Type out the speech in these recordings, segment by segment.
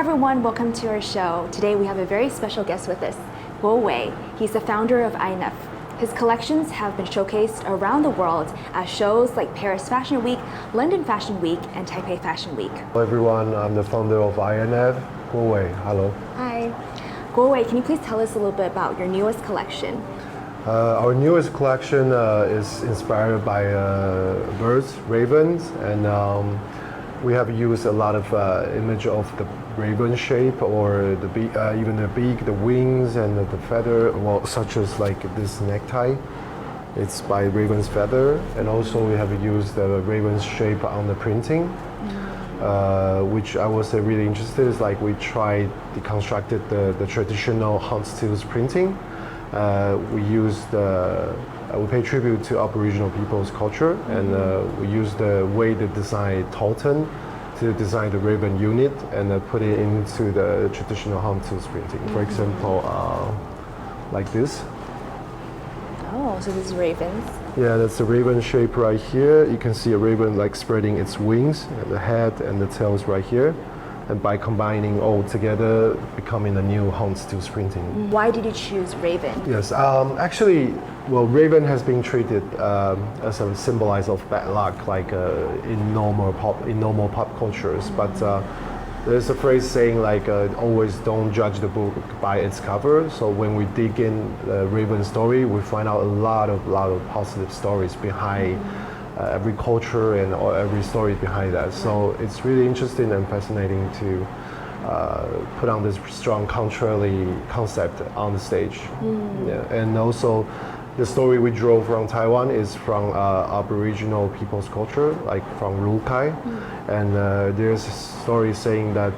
everyone, welcome to our show. Today we have a very special guest with us, Wei Kuo. He's the founder of INF. His collections have been showcased around the world at shows like Paris Fashion Week, London Fashion Week, and Taipei Fashion Week. Hello everyone, I'm the founder of INF, Wei Kuo. Hello. Hi. Wei Kuo, can you please tell us a little bit about your newest collection? Our newest collection is inspired by birds, ravens, and we have used a lot of image of the raven shape, or the beak, even the beak, the wings, and the feather, well, such as like this necktie. It's by raven's feather, and also we have used the raven's shape on the printing, which I was really interested. Is like we tried deconstructed the traditional hunt stills printing. We pay tribute to Aboriginal people's culture, and we used the way they design tartan to design the raven unit and put it into the traditional hand tools printing. For example, like this. Oh, so this is ravens. Yeah, that's the raven shape right here. You can see a raven like spreading its wings, the head and the tails right here. And by combining all together, becoming a new hand tools printing. Why did you choose raven? Yes, actually, well, raven has been treated as a symbolizer of bad luck, like in normal pop cultures. But there's a phrase saying like, always don't judge the book by its cover. So when we dig in the raven story, we find out a lot of positive stories behind every culture and every story behind that. So it's really interesting and fascinating to put on this strong culturally concept on the stage. Yeah. And also the story we draw from Taiwan is from Aboriginal people's culture, like from Rukai. And there's a story saying that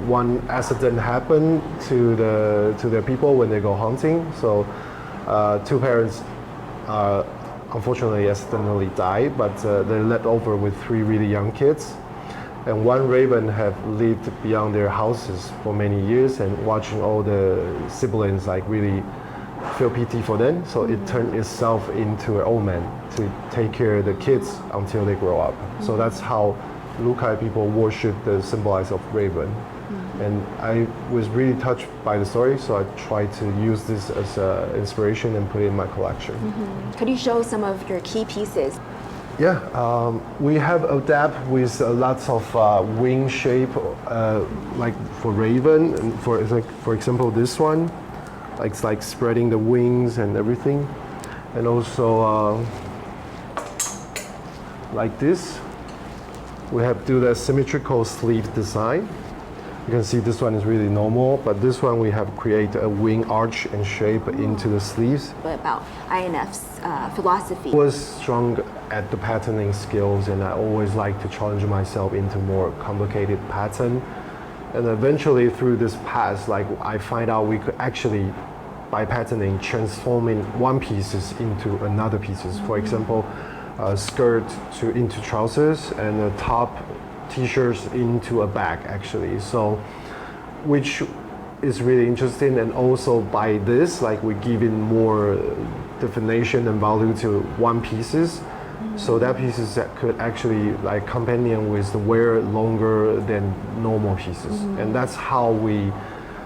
one accident happened to their people when they go hunting. So two parents unfortunately accidentally died, but they're left over with three really young kids. And one raven have lived beyond their houses for many years, and watching all the siblings like really feel pity for them. So it turned itself into an old man to take care of the kids until they grow up. So that's how Rukai people worship the symbolizer of raven. And I was really touched by the story, so I tried to use this as an inspiration and put it in my collection. Could you show some of your key pieces? Yeah, we have adapted with lots of wing shape, like for raven, and for example this one, it's like spreading the wings and everything, and also like this, we have do the symmetrical sleeve design. You can see this one is really normal, but this one we have created a wing arch and shape into the sleeves. What about INF's philosophy? I was strong at the patterning skills, and I always like to challenge myself into more complicated pattern. And eventually through this path, like I find out we could actually, by patterning, transforming one pieces into another pieces. For example, skirt into trousers, and the top t-shirts into a bag actually. So which is really interesting, and also by this like we give in more definition and value to one pieces. So that pieces that could actually like companion with the wear longer than normal pieces. And that's how we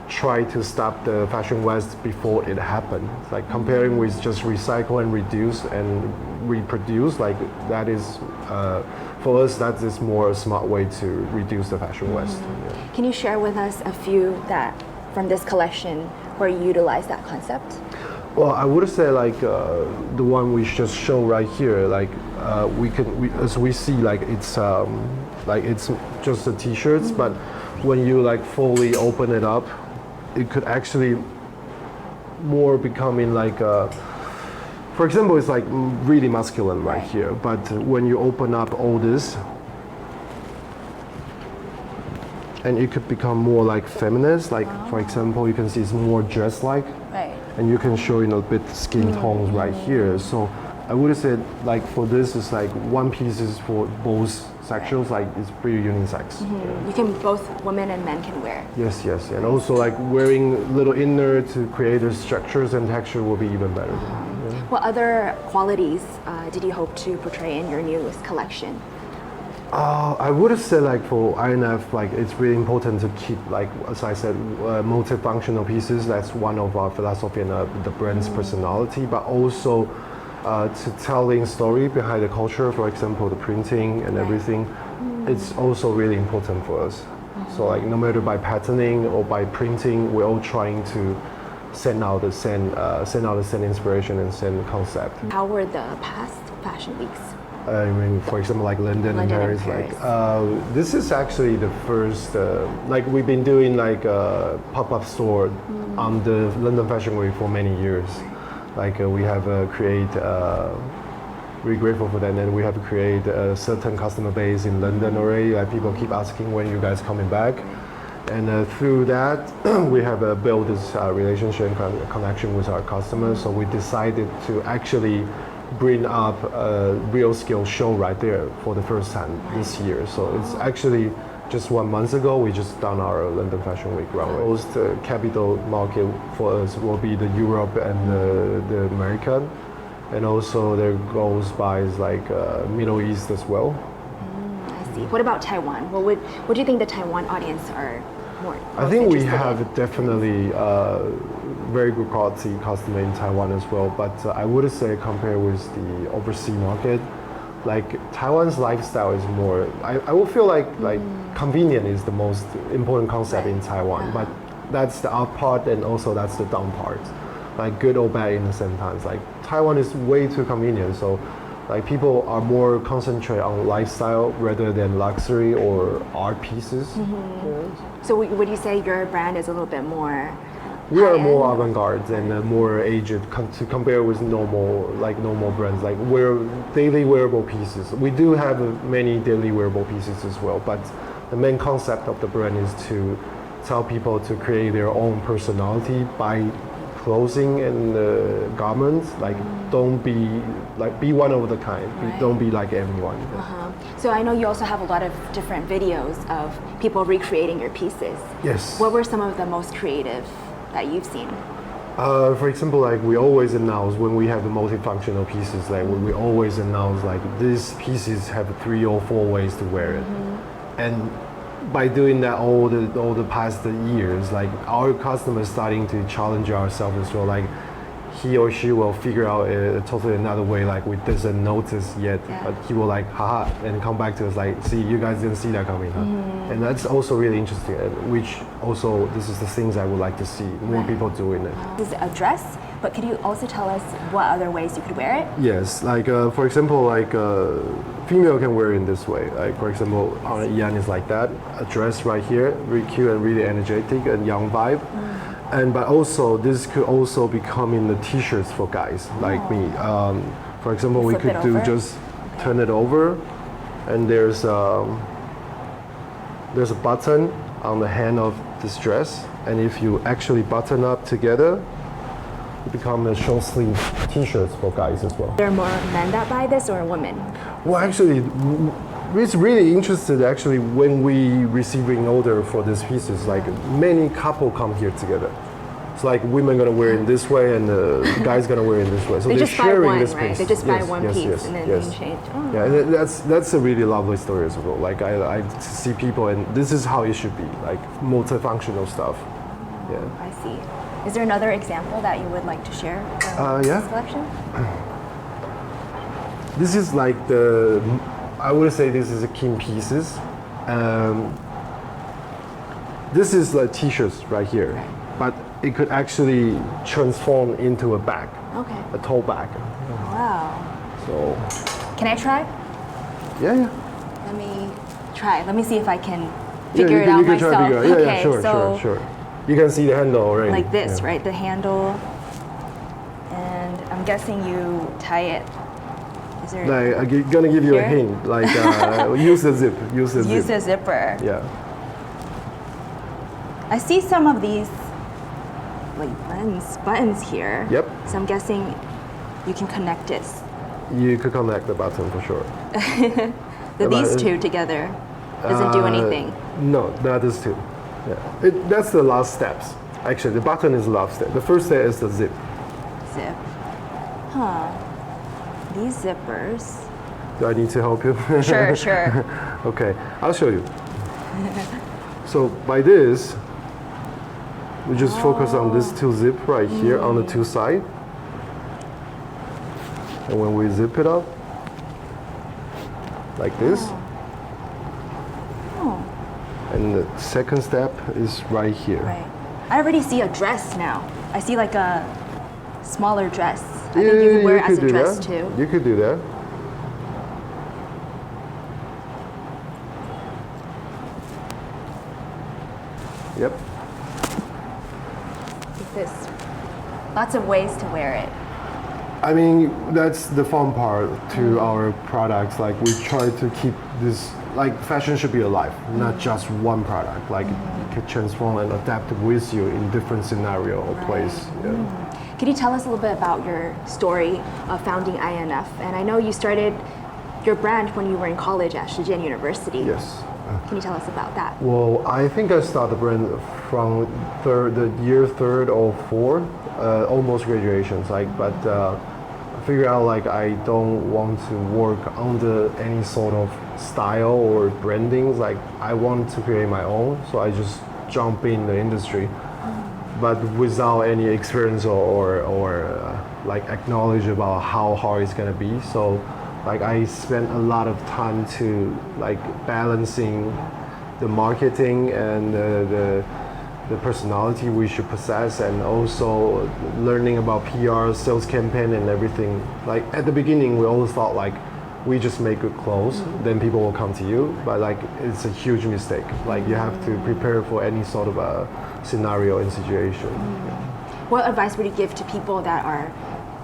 try to stop the Fashion West before it happened. Like comparing with just recycle and reduce and reproduce, like that is for us, that is more a smart way to reduce the Fashion West. Yeah. Can you share with us a few that from this collection where you utilize that concept? Well, I would say like the one we just show right here, like as we see, like it's just the t-shirts, but when you like fully open it up, it could actually more becoming like for example, it's like really masculine right here, but when you open up all this, and it could become more like feminist, like for example, you can see it's more dress-like, and you can show a bit skin tones right here. So I would say like for this, it's like one piece is for both sexuals, like it's pretty unisex. You can, both women and men can wear. Yes, and also like wearing little inner to create the structures and texture will be even better. What other qualities did you hope to portray in your newest collection? I would have said like for INF, like it's really important to keep like as I said, multifunctional pieces. That's one of our philosophy and the brand's personality, but also to telling story behind the culture. For example, the printing and everything. It's also really important for us. So like no matter by patterning or by printing, we're all trying to send out the same inspiration and same concept. How were the past fashion weeks? I mean, for example, like London and Paris. Like this is actually the first. Like we've been doing like a pop-up store on the London Fashion Week for many years. Like we have create. Really grateful for that, and we have created a certain customer base in London already. Like people keep asking when you guys coming back, and through that we have built this relationship and connection with our customers. So we decided to actually bring up a real scale show right there for the first time this year. So it's actually just 1 month ago we just done our London Fashion Week runway. Most capital market for us will be the Europe and the American. And also there goes by like Middle East as well. I see. What about Taiwan? What do you think the Taiwan audience are more I think we interested have in? definitely very good quality customer in Taiwan as well. But I would say compared with the overseas market, like Taiwan's lifestyle is more. I would feel like convenient is the most important concept in Taiwan. But that's the up part and also that's the down part. Like good or bad in the same time. Like Taiwan is way too convenient, so like people are more concentrated on lifestyle rather than luxury or art pieces. So would you say your brand is a little bit more? We are high-end? more avant-garde and more aged to compare with normal brands like daily wearable pieces. We do have many daily wearable pieces as well, but the main concept of the brand is to tell people to create their own personality by clothing and garments. Like don't be one of the kind. Don't be like everyone. So I know you also have a lot of different videos of people recreating your pieces. Yes. What were some of the most creative that you've seen? For example, like we always announce when we have the multifunctional pieces, like we always announce like these pieces have 3 or 4 ways to wear it. And by doing that all the past years, like our customers starting to challenge ourselves as well. Like he or she will figure out a totally another way, like we doesn't notice yet, but he will like haha and come back to us like, see, you guys didn't see that coming, huh? And that's also really interesting. Which also this is the things I would like to see more people doing it. This is a dress, but could you also tell us what other ways you could wear it? Yes, like for example, like female can wear it in this way. Like for example, on Yan is like that. A dress right here, really cute and really energetic and young vibe. And but also this could also become in the t-shirts for guys like me. For example, we could do just turn it over, and there's a button on the hand of this dress, and if you actually button up together, it becomes a short sleeve t-shirts for guys as well. There are more men that buy this or women? Well, actually, it's really interested actually when we receiving order for these pieces. Like many couple come here together. It's like women gonna wear it this way and the guys gonna wear it this way. So they they're just buy sharing one, this right? piece. They just buy one piece and then they can change. Oh. Yeah, and that's a really lovely story as well. Like I see people, and this is how it should be, like multifunctional stuff. Yeah. I see. Is there another example that you would like to share from yeah. this collection? This is like I would say this is the king pieces. This is the t-shirts right here, but it could actually transform into a bag, a tote bag. Wow. So. Can I try? Yeah. Let me try. Let me see if I can figure it out you can myself. Try to figure it out. Okay, sure. You can see the handle already. Like this, right? The handle. And I'm guessing you tie it. Is there? Like, I'm gonna give you a hint. Like use the zip. Use the zipper. Yeah. I see some of these like buttons here. Yep. So I'm guessing you can connect it. You could connect the button for sure. These two together doesn't do anything. No, that is two. Yeah. That's the last steps. Actually, the button is the last step. The first step is the zip. Zip. Huh. These zippers. Do I need to help you? Sure. Okay, I'll show you. So by this, we just focus on this two zip right here on the two side. And when we zip it up, like this. Oh. And the second step is right here. Right. I already see a dress now. I see like a smaller dress. I Yeah, think you could wear it could as a do dress that. too. You could do that. Yep. Like this. Lots of ways to wear it. I mean, that's the fun part to our products. Like we try to keep this, like fashion should be alive, not just one product. Like it can transform and adapt with you in different scenario or place. Yeah. Can you tell us a little bit about your story of founding INF? And I know you started your brand when you were in college at Shijian University. Yes. Can you tell us about that? Well, I think I started the brand from the year third or fourth, almost graduations. But I figured out like I don't want to work under any sort of style or brandings. Like I want to create my own, so I just jump in the industry, but without any experience or like acknowledge about how hard it's gonna be. So like I spent a lot of time to like balancing the marketing and the personality we should possess, and also learning about PR, sales campaign, and everything. Like at the beginning, we always thought like we just make good clothes, then people will come to you. But like it's a huge mistake. Like you have to prepare for any sort of a scenario and situation. What advice would you give to people that are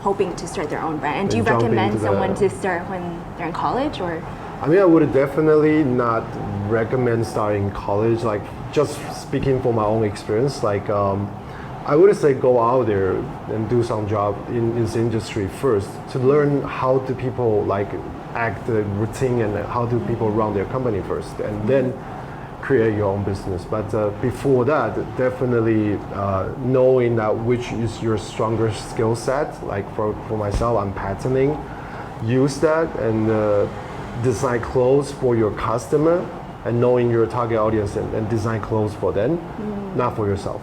hoping to start their own brand? And do you And jump recommend into someone the- to start when they're in college, or? I mean, I would definitely not recommend starting college. Like, just speaking from my own experience, like, I would say go out there and do some job in this industry first to learn how do people like act the routine and how do people run their company first, and then create your own business. But before that, definitely knowing that which is your stronger skill set. Like for myself, I'm patterning. Use that and design clothes for your customer, and knowing your target audience and design clothes for them, not for yourself.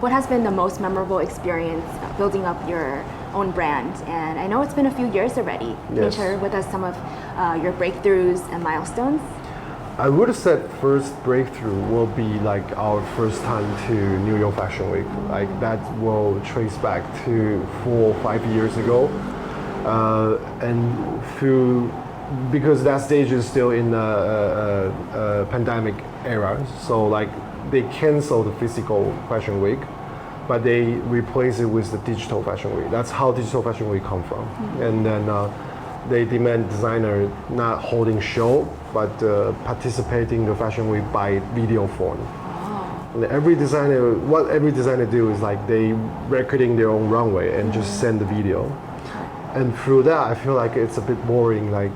What has been the most memorable experience building up your own brand? And I know it's been a few years already. Can you Yes. share with us some of your breakthroughs and milestones? I would have said first breakthrough will be like our first time to New York Fashion Week. Like that will trace back to 4 or 5 years ago, and through because that stage is still in a pandemic era. So like they canceled the physical Fashion Week, but they replace it with the digital Fashion Week. That's how digital Fashion Week come from. And then they demand designer not holding show, but participating in the Fashion Week by video form. And what every designer do is like they recording their own runway and just send the video. And through that, I feel like it's a bit boring. Like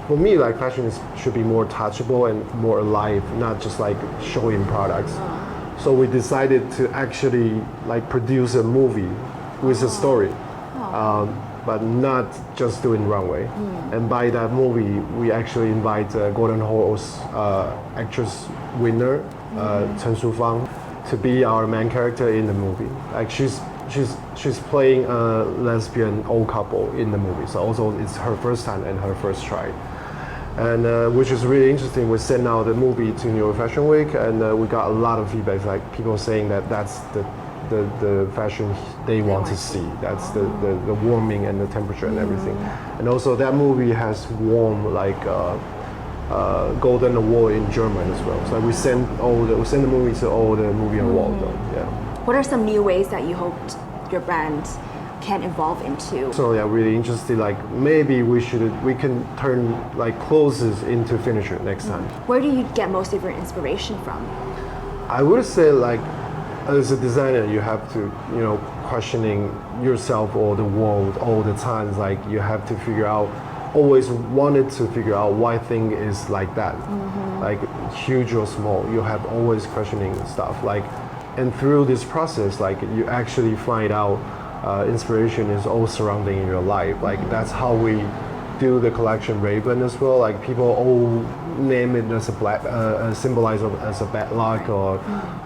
for me, like fashion should be more touchable and more alive, not just like showing products. So we decided to actually like produce a movie with a story, but not just doing runway. And by that movie, we actually invite Golden Horse actress winner Chen Shufang to be our main character in the movie. Like she's playing a lesbian old couple in the movie. So also it's her first time and her first try. And which is really interesting. We sent out the movie to New York Fashion Week, and we got a lot of feedback, like people saying that that's the fashion they want to see. That's the warming and the temperature and everything. And also that movie has won like Golden Award in German as well. So we send the movie to all the movie awards. Yeah. What are some new ways that you hoped your brand can evolve into? So yeah, really interested. Like maybe we can turn like clothes into furniture next time. Where do you get most of your inspiration from? I would say like as a designer, you have to questioning yourself or the world all the time. Like you have to figure out. Always wanted to figure out why thing is like that, like huge or small. You have always questioning stuff. Like, and through this process, like you actually find out inspiration is all surrounding in your life. Like that's how we do the collection raven as well. Like people all name it as a symbolize as a bad luck or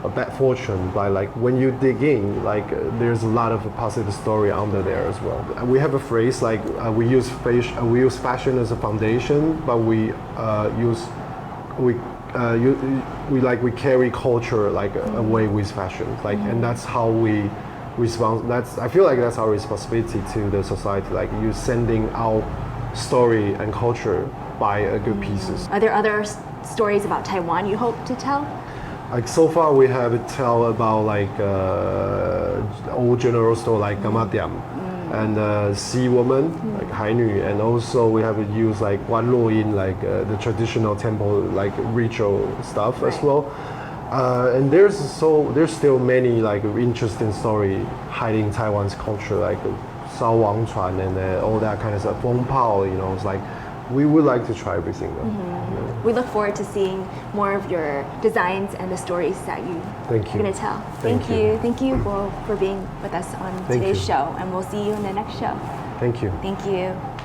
a bad fortune. But like when you dig in, like there's a lot of positive story under there as well. We have a phrase like we use fashion as a foundation, but we carry culture like away with fashion. Like and that's how we respond. I feel like that's our responsibility to the society. Like you sending out story and culture by good pieces. Are there other stories about Taiwan you hope to tell? Like so far we have tell about like old general store like Gamadiam and Sea Woman like Hainü, and also we have used like Wan Luoyin like the traditional temple like ritual stuff as well. And there's still many like interesting story hiding in Taiwan's culture, like Sao Wang Chuan and all that kind of stuff. Feng Pao, you know, it's like we would like to try everything though. We look forward to seeing more of your designs and the stories that you're going to tell. Thank you. Thank you for being with us on today's show, and we'll see you in the next show. Thank you. Thank you.